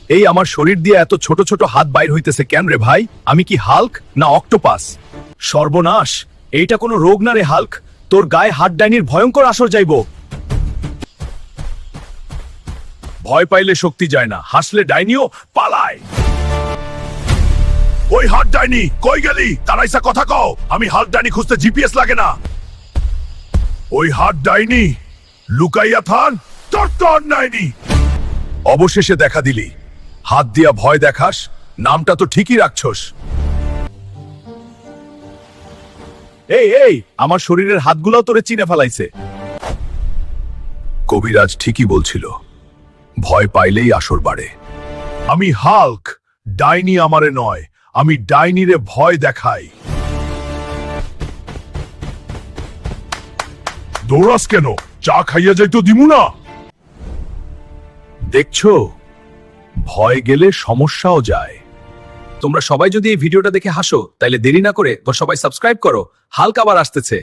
এই আমার শরীর দিয়ে এত ছোট ছোট হাত বাইর হইতেছে কেন রে ভাই? আমি কি হাল্ক না অক্টোপাস? সর্বনাশ, এইটা কোনো রোগ না রে হাল্ক, তোর গায়ে হাত ডাইনির ভয়ঙ্কর আসর যাইব। ভয় পাইলে শক্তি যায় না, হাসলে ডাইনিও পালায়। ওই হাত ডাইনি কই গেলি? তারাইসা কথা কও, আমি হাত ডাইনি খুঁজতে জিপিএস লাগে না। ওই হাত ডাইনি লুকাইয়া থান, তোর ডাইনি অবশেষে দেখা দিলি। হাত দিয়া ভয় দেখাস, নামটা তো ঠিকই রাখছস। এই এই আমার শরীরের হাতগুলোও তোরে চিনে ফেলাইছে। কবিরাজ ঠিকই বলছিল, ভয় পাইলেই আসর বাড়ে। আমি হাল্ক, ডাইনি আমারে নয়, আমি ডাইনিরে ভয় দেখাই। দৌড়াস কেন? চা খাইয়া যাইতো দিমু না? দেখছো, ভয় গেলে সমস্যাও যায়। তোমরা সবাই যদি এই ভিডিওটা দেখে হাসো, তাইলে দেরি না করে সবাই সাবস্ক্রাইব করো, হাল্ক আবার আসতেছে।